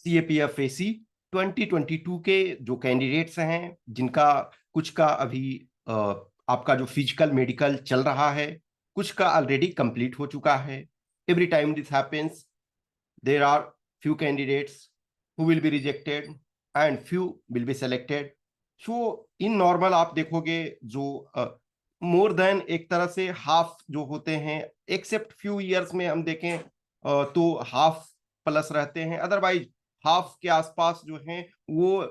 CAPFAC 2022 के जो candidates हैं, जिनका कुछ का अभी आपका जो फिजिकल मेडिकल चल रहा है, कुछ का ऑलरेडी कंप्लीट हो चुका है। Every time this happens, there are few candidates who will be rejected and few will be selected. So in normal आप देखोगे जो मोर देन एक तरह से हाफ जो होते हैं, एक्सेप्ट फ्यू ईयर्स में हम देखें तो हाफ प्लस रहते हैं, अदरवाइज हाफ के आसपास जो हैं वो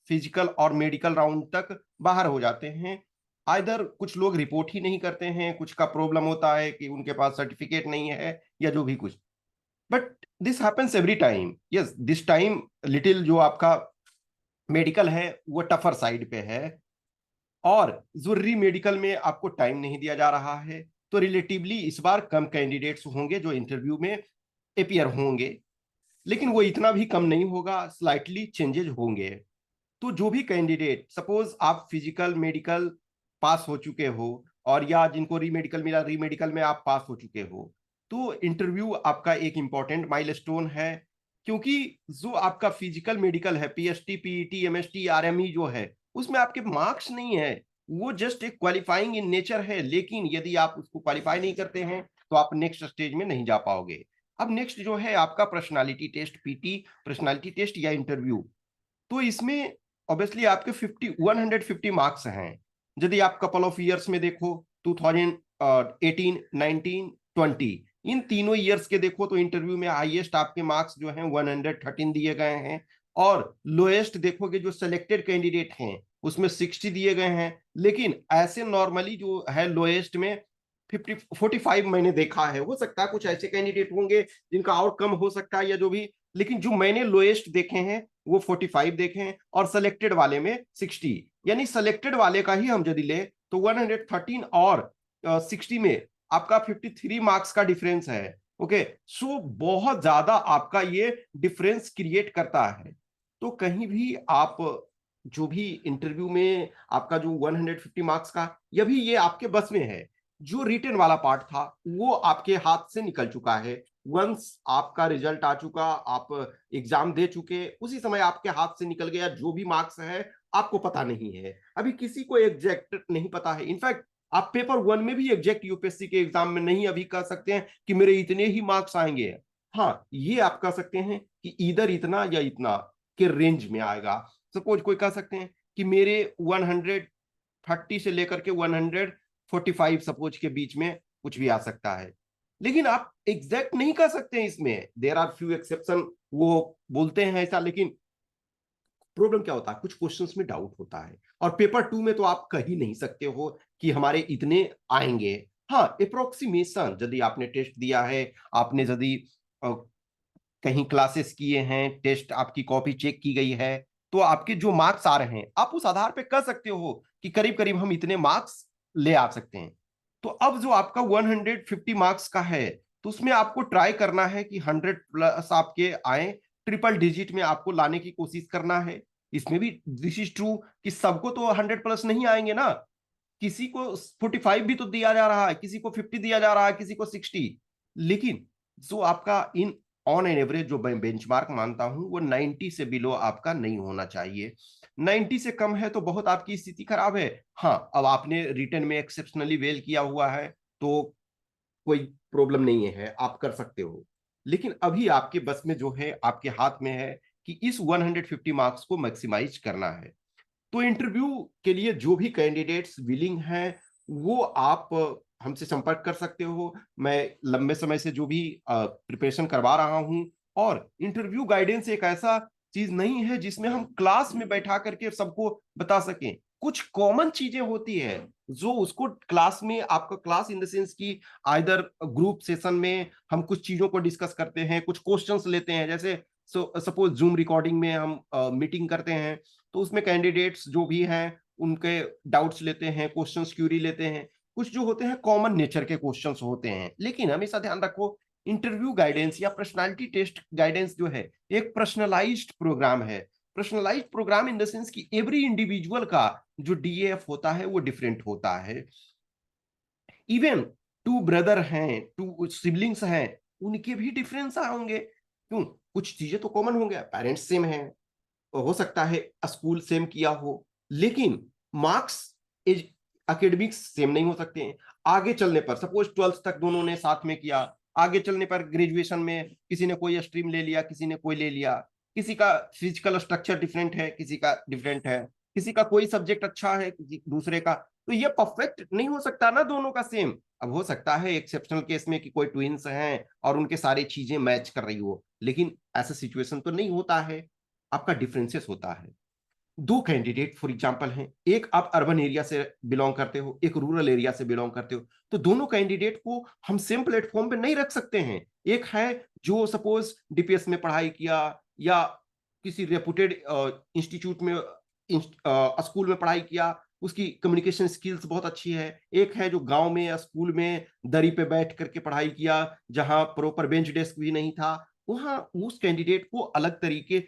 फिजिकल और मेडिकल राउंड तक बाहर हो जाते हैं। आइदर कुछ लोग रिपोर्ट ही नहीं करते हैं, कुछ का प्रॉब्लम होता है कि उनके पास सर्टिफिकेट नहीं है या जो भी कुछ, but this happens every time. Yes, this time little जो आपका मेडिकल है वो टफर साइड पे है, और जो री मेडिकल में आपको टाइम नहीं दिया जा रहा है, तो रिलेटिवली इस बार कम कैंडिडेट्स होंगे जो इंटरव्यू में अपियर होंगे, लेकिन वो इतना भी कम नहीं होगा, स्लाइटली चेंजेस होंगे। तो जो भी कैंडिडेट, सपोज आप फिजिकल मेडिकल पास हो चुके हो, और या जिनको री मेडिकल मिला, री मेडिकल में आप पास हो चुके हो, तो इंटरव्यू आपका एक इंपॉर्टेंट माइलस्टोन है। क्योंकि जो आपका फिजिकल मेडिकल है, पीएसटी, पीईटी, एमएसटी, आरएमई जो है, उसमें आपके मार्क्स नहीं है, वो जस्ट एक क्वालिफाइंग इन नेचर है, लेकिन यदि आप उसको क्वालिफाई नहीं करते हैं तो आप नेक्स्ट स्टेज में नहीं जा पाओगे। अब नेक्स्ट जो है आपका personality test, PT, personality test या इंटरव्यू। तो इसमें ऑब्वियसली आपके 150 मार्क्स हैं। यदि आप कपल ऑफ ईयर्स में देखो, 2018, 19, 20, इन तीनों ईयर्स के देखो, तो इंटरव्यू में हाईएस्ट आपके मार्क्स जो हैं 113 दिए गए हैं, और लोएस्ट देखोगे जो सिलेक्टेड कैंडिडेट हैं उसमें 60 दिए गए हैं। लेकिन ऐसे नॉर्मली जो है लोएस्ट में 45 मैंने देखा है, हो सकता है कुछ ऐसे कैंडिडेट होंगे जिनका और कम हो सकता है या जो भी, लेकिन जो मैंने लोएस्ट देखे हैं वो 45 देखे हैं, और सिलेक्टेड वाले में 60। यानी सिलेक्टेड वाले का ही हम यदि ले तो 113 और 60 में आपका 53 मार्क्स का डिफरेंस है। ओके, सो बहुत ज्यादा आपका ये डिफरेंस क्रिएट करता है। तो कहीं भी आप जो भी इंटरव्यू में आपका जो 150 मार्क्स का, या भी ये आपके बस में है, जो रिटन वाला पार्ट था वो आपके हाथ से निकल चुका है। वंस आपका रिजल्ट आ चुका, आप एग्जाम दे चुके, उसी समय आपके हाथ से निकल गया, जो भी मार्क्स है आपको पता नहीं है, अभी किसी को एग्जैक्ट नहीं पता है। इनफैक्ट आप पेपर वन में भी एग्जैक्ट यूपीएससी के एग्जाम में नहीं अभी कह सकते हैं कि मेरे इतने ही मार्क्स आएंगे। हाँ, ये आप कह सकते हैं कि इधर इतना या इतना के रेंज में आएगा। सपोज कोई कह सकते हैं कि मेरे 130 से लेकर के 145 सपोज के बीच में कुछ भी आ सकता है, लेकिन आप एग्जैक्ट नहीं कर सकते हैं। इसमें देयर आर फ्यू एक्सेप्शन, वो बोलते हैं ऐसा, लेकिन प्रॉब्लम क्या होता है, कुछ क्वेश्चंस में डाउट होता है, और पेपर टू में तो आप कह ही नहीं सकते हो कि हमारे इतने आएंगे। हाँ, अप्रोक्सीमेशन, यदि आपने टेस्ट दिया है, आपने यदि कहीं क्लासेस किए हैं, टेस्ट आपकी कॉपी चेक की गई है, तो आपके जो मार्क्स आ रहे हैं आप उस आधार पे कह सकते हो कि करीब करीब हम इतने मार्क्स ले आ सकते हैं। तो अब जो आपका 150 मार्क्स का है, तो उसमें आपको ट्राई करना है कि 100 प्लस आपके आए, ट्रिपल डिजिट में आपको लाने की कोशिश करना है। इसमें भी दिस इज ट्रू कि सबको तो 100 प्लस नहीं आएंगे ना, किसी को 45 भी तो दिया जा रहा है, किसी को 50 दिया जा रहा है, किसी को 60। लेकिन जो आपका इन ऑन एन एवरेज जो मैं बेंचमार्क मानता हूं वो 90 से बिलो आपका नहीं होना चाहिए। 90 से कम है तो बहुत आपकी स्थिति खराब है। हाँ, अब आपने रिटर्न में एक्सेप्शनली वेल किया हुआ है तो कोई प्रॉब्लम नहीं है, आप कर सकते हो। लेकिन अभी आपके बस में जो है, आपके हाथ में है कि इस 150 मार्क्स को मैक्सिमाइज करना है। तो इंटरव्यू के लिए जो भी कैंडिडेट्स विलिंग हैं वो आप हमसे संपर्क कर सकते हो। मैं लंबे समय से जो भी प्रिपरेशन करवा रहा हूं, और इंटरव्यू गाइडेंस एक ऐसा चीज नहीं है जिसमें हम क्लास में बैठा करके सबको बता सकें। कुछ कॉमन चीजें होती है जो उसको क्लास में, आपका क्लास इन द सेंस की आइदर ग्रुप सेशन में हम कुछ चीजों को डिस्कस करते हैं, कुछ क्वेश्चंस लेते हैं, जैसे सपोज जूम रिकॉर्डिंग में हम मीटिंग करते हैं, तो उसमें कैंडिडेट्स जो भी हैं उनके डाउट्स लेते हैं, क्वेश्चंस क्यूरी लेते हैं, कुछ जो होते हैं कॉमन नेचर के क्वेश्चंस होते हैं। लेकिन हमेशा ध्यान रखो, इंटरव्यू गाइडेंस या पर्सनालिटी टेस्ट गाइडेंस जो है एक पर्सनलाइज्ड प्रोग्राम है। Personalised programme in the sense कि एवरी इंडिविजुअल का जो डीएफ होता है वो डिफरेंट होता है। इवन टू ब्रदर हैं, टू सिबलिंग्स हैं, उनके भी डिफरेंस होंगे। क्यों? कुछ चीजें तो कॉमन होंगे, पेरेंट्स सेम है, हो सकता है स्कूल सेम किया हो, लेकिन मार्क्स इज एकेडमिक्स सेम नहीं हो सकते हैं। आगे चलने पर सपोज 12th तक दोनों ने साथ में किया, आगे चलने पर ग्रेजुएशन में किसी ने कोई स्ट्रीम ले लिया, किसी ने कोई ले लिया, किसी का फिजिकल स्ट्रक्चर डिफरेंट है, किसी का डिफरेंट है, किसी का कोई सब्जेक्ट अच्छा है, किसी दूसरे का, तो ये परफेक्ट नहीं हो सकता ना दोनों का सेम। अब हो सकता है एक्सेप्शनल केस में कि कोई ट्विंस हैं और उनके सारी चीजें मैच कर रही हो, लेकिन ऐसा सिचुएशन तो नहीं होता है, आपका डिफरेंसेस होता है। दो कैंडिडेट फॉर एग्जांपल हैं, एक आप अर्बन एरिया से बिलोंग करते हो, एक रूरल एरिया से बिलोंग करते हो, तो दोनों कैंडिडेट को हम सेम प्लेटफॉर्म पे नहीं रख सकते हैं। एक है जो सपोज डीपीएस में पढ़ाई किया या किसी रेपुटेड इंस्टीट्यूट में स्कूल में पढ़ाई किया, उसकी कम्युनिकेशन स्किल्स बहुत अच्छी है। एक है जो गांव में या स्कूल में दरी पे बैठ करके पढ़ाई किया, जहां प्रॉपर बेंच डेस्क भी नहीं था, वहां उस कैंडिडेट को अलग तरीके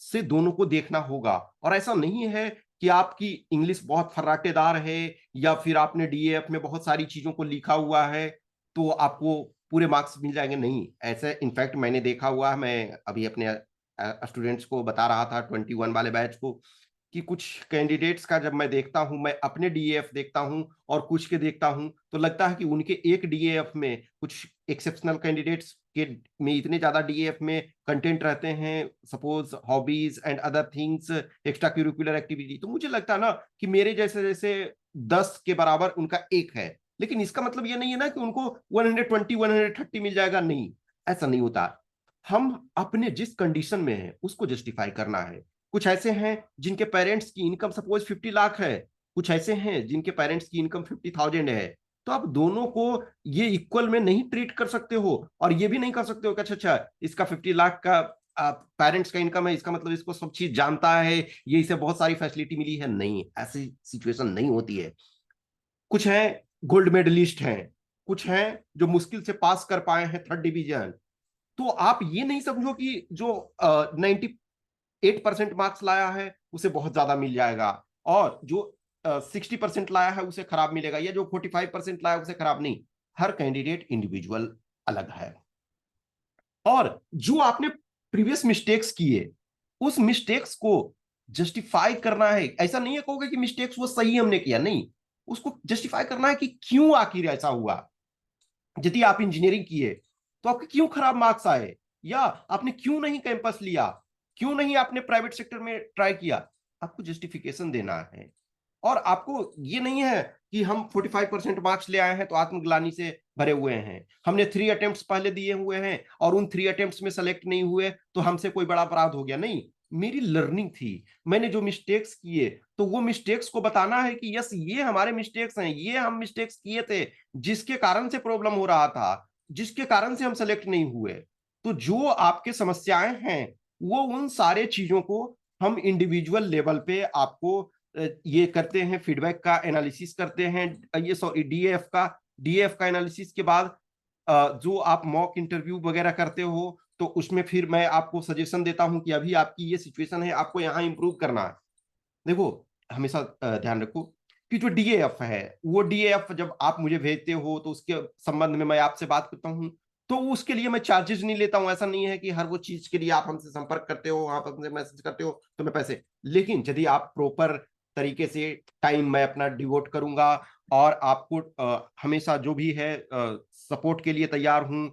से दोनों को देखना होगा। और ऐसा नहीं है कि आपकी इंग्लिश बहुत फर्राटेदार है या फिर आपने डीएएफ में बहुत सारी चीजों को लिखा हुआ है तो आपको पूरे मार्क्स मिल जाएंगे, नहीं ऐसे। इनफैक्ट मैंने देखा हुआ है, मैं अभी अपने स्टूडेंट्स को बता रहा था 21 वाले बैच को, कि कुछ कैंडिडेट्स का जब मैं देखता हूं, मैं अपने डीएएफ देखता हूं और कुछ के देखता हूं, तो लगता है कि उनके एक डीएएफ में, कुछ एक्सेप्शनल कैंडिडेट्स के में इतने ज्यादा डीएएफ में कंटेंट रहते हैं, suppose hobbies and other things, extra curricular activity, तो मुझे लगता है ना कि मेरे जैसे जैसे 10 के बराबर उनका एक है। लेकिन इसका मतलब ये नहीं है ना कि उनको 120 130 मिल जाएगा, नहीं, ऐसा नहीं होता। हम अपने जिस कंडीशन में है उसको जस्टिफाई करना है। कुछ ऐसे हैं जिनके पेरेंट्स की इनकम सपोज 50 लाख है, कुछ ऐसे हैं जिनके पेरेंट्स की इनकम 50,000 है, तो आप दोनों को ये इक्वल में नहीं ट्रीट कर सकते हो। और ये भी नहीं कर सकते हो कि अच्छा अच्छा इसका 50 लाख का पेरेंट्स का इनकम है, इसका मतलब इसको सब चीज जानता है, ये इसे बहुत सारी फैसिलिटी मिली है, नहीं, ऐसी सिचुएशन नहीं होती है। कुछ हैं गोल्ड मेडलिस्ट हैं, कुछ हैं जो मुश्किल से पास कर पाए हैं 3rd डिवीजन, तो आप ये नहीं समझो कि जो 98% मार्क्स लाया है उसे बहुत ज्यादा मिल जाएगा, और जो 60% लाया है उसे खराब मिलेगा, या जो 45% लाया उसे खराब नहीं। हर कैंडिडेट इंडिविजुअल अलग है। और जो आपने प्रीवियस मिस्टेक्स किए, उस मिस्टेक्स को जस्टिफाई करना है। ऐसा नहीं है कहोगे कि मिस्टेक्स वो सही हमने किया, नहीं, उसको जस्टिफाई करना है कि क्यों आखिर ऐसा हुआ। यदि आप इंजीनियरिंग किए तो आपके क्यों खराब मार्क्स आए, या आपने क्यों नहीं कैंपस लिया, क्यों नहीं आपने प्राइवेट सेक्टर में ट्राई किया, आपको जस्टिफिकेशन देना है। और आपको ये नहीं है कि हम 45% मार्क्स ले आए हैं तो आत्मग्लानि से भरे हुए हैं, हमने 3 अटेम्प्ट्स पहले दिए हुए हैं और उन 3 अटेम्प्ट्स में सेलेक्ट नहीं हुए तो हमसे कोई बड़ा अपराध हो गया, नहीं। मेरी लर्निंग थी, मैंने जो मिस्टेक्स किए तो वो मिस्टेक्स को बताना है कि यस ये हमारे मिस्टेक्स हैं, ये हम मिस्टेक्स किए थे जिसके कारण से प्रॉब्लम हो रहा था, जिसके कारण से हम सेलेक्ट नहीं हुए। तो जो आपके समस्याएं हैं वो उन सारे चीजों को हम इंडिविजुअल लेवल पे आपको ये करते हैं, फीडबैक का एनालिसिस करते हैं, ये सॉरी डीएफ का एनालिसिस के बाद जो आप मॉक इंटरव्यू वगैरह करते हो तो उसमें फिर मैं आपको सजेशन देता हूं कि अभी आपकी ये सिचुएशन है, आपको यहाँ इंप्रूव करना है। देखो, हमेशा ध्यान रखो कि जो डीएएफ है, वो डीएएफ जब आप मुझे भेजते हो तो उसके संबंध में मैं आपसे बात करता हूँ, तो उसके लिए मैं चार्जेस नहीं लेता हूं। ऐसा नहीं है कि हर वो चीज के लिए आप हमसे संपर्क करते हो, आप हमसे मैसेज करते हो तो मैं पैसे, लेकिन यदि आप प्रॉपर तरीके से टाइम मैं अपना डिवोट करूंगा और आपको हमेशा जो भी है सपोर्ट के लिए तैयार हूं,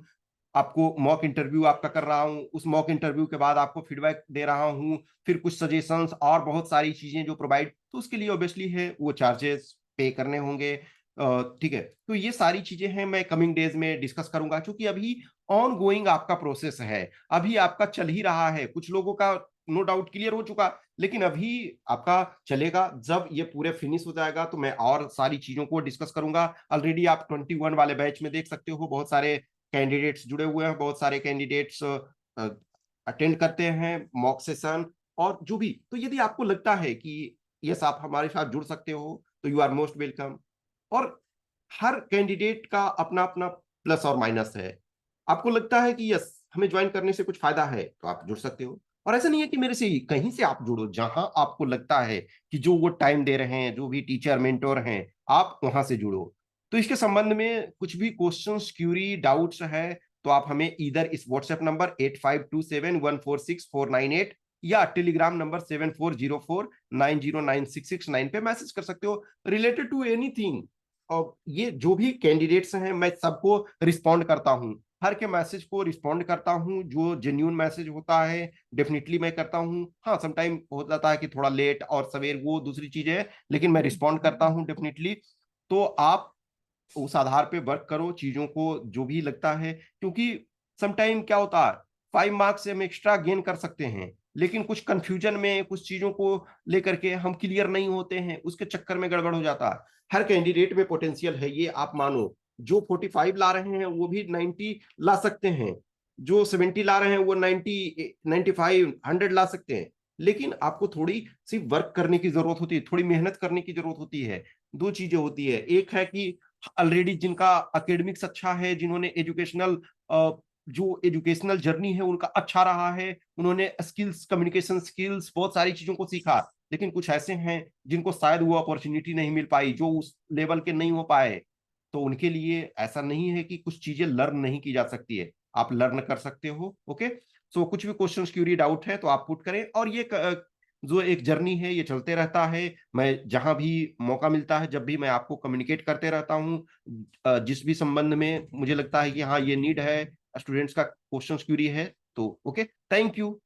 आपको मॉक इंटरव्यू आपका कर रहा हूं, उस मॉक इंटरव्यू के बाद आपको फीडबैक दे रहा हूं, फिर कुछ सजेशंस और बहुत सारी चीजें जो प्रोवाइड, तो उसके लिए ऑब्वियसली है वो चार्जेस पे करने होंगे। ठीक है, तो ये सारी चीजें हैं, मैं कमिंग डेज में डिस्कस करूंगा, क्योंकि अभी ऑन गोइंग आपका प्रोसेस है, अभी आपका चल ही रहा है। कुछ लोगों का नो डाउट क्लियर हो चुका, लेकिन अभी आपका चलेगा। जब ये पूरे फिनिश हो जाएगा तो मैं और सारी चीजों को डिस्कस करूंगा। ऑलरेडी आप 21 वाले बैच में देख सकते हो बहुत सारे कैंडिडेट्स जुड़े हुए हैं, बहुत सारे कैंडिडेट्स अटेंड करते हैं मॉक सेशन और जो भी। तो यदि आपको लगता है कि यस आप हमारे साथ जुड़ सकते हो तो यू आर मोस्ट वेलकम। और हर कैंडिडेट का अपना अपना प्लस और माइनस है। आपको लगता है कि यस हमें ज्वाइन करने से कुछ फायदा है तो आप जुड़ सकते हो, और ऐसा नहीं है कि मेरे से कहीं से आप जुड़ो, जहां आपको लगता है कि जो वो टाइम दे रहे हैं, जो भी टीचर मेंटोर हैं, आप वहां से जुड़ो। तो इसके संबंध में कुछ भी क्वेश्चंस क्यूरी डाउट्स है तो आप हमें इधर इस व्हाट्सएप नंबर 8527146498 या टेलीग्राम नंबर 7404909669 पे मैसेज कर सकते हो रिलेटेड टू एनीथिंग। और ये जो भी कैंडिडेट्स हैं मैं सबको रिस्पॉन्ड करता हूँ, हर के मैसेज को रिस्पॉन्ड करता हूँ, जो जेन्यून मैसेज होता है डेफिनेटली मैं करता हूँ। हाँ समटाइम हो जाता है कि थोड़ा लेट और सवेर, वो दूसरी चीज है, लेकिन मैं रिस्पॉन्ड करता हूँ डेफिनेटली। तो आप उस आधार पे वर्क करो चीजों को जो भी लगता है, क्योंकि समटाइम क्या होता है 5 मार्क्स से हम एक्स्ट्रा गेन कर सकते हैं, लेकिन कुछ कंफ्यूजन में कुछ चीजों को लेकर के हम क्लियर नहीं होते हैं, उसके चक्कर में गड़बड़ हो जाता है। हर कैंडिडेट में पोटेंशियल है, ये आप मानो। जो 45 ला रहे हैं वो भी 90 ला सकते हैं, जो 70 ला रहे हैं वो 90 95 100 ला सकते हैं, लेकिन आपको थोड़ी सी वर्क करने की जरूरत होती है, थोड़ी मेहनत करने की जरूरत होती है। दो चीजें होती है, एक है कि ऑलरेडी जिनका एकेडमिक्स अच्छा है, जिन्होंने जो एजुकेशनल जर्नी है उनका अच्छा रहा है, उन्होंने स्किल्स, कम्युनिकेशन स्किल्स, बहुत सारी चीजों को सीखा, लेकिन कुछ ऐसे हैं जिनको शायद वो अपॉर्चुनिटी नहीं मिल पाई, जो उस लेवल के नहीं हो पाए। तो उनके लिए ऐसा नहीं है कि कुछ चीजें लर्न नहीं की जा सकती है, आप लर्न कर सकते हो। ओके, सो कुछ भी क्वेश्चन, क्यूरी, डाउट है तो आप पुट करें, और ये जो एक जर्नी है ये चलते रहता है। मैं जहां भी मौका मिलता है, जब भी मैं आपको कम्युनिकेट करते रहता हूँ जिस भी संबंध में मुझे लगता है कि हाँ ये नीड है, स्टूडेंट्स का क्वेश्चन क्यूरी है, तो ओके, थैंक यू।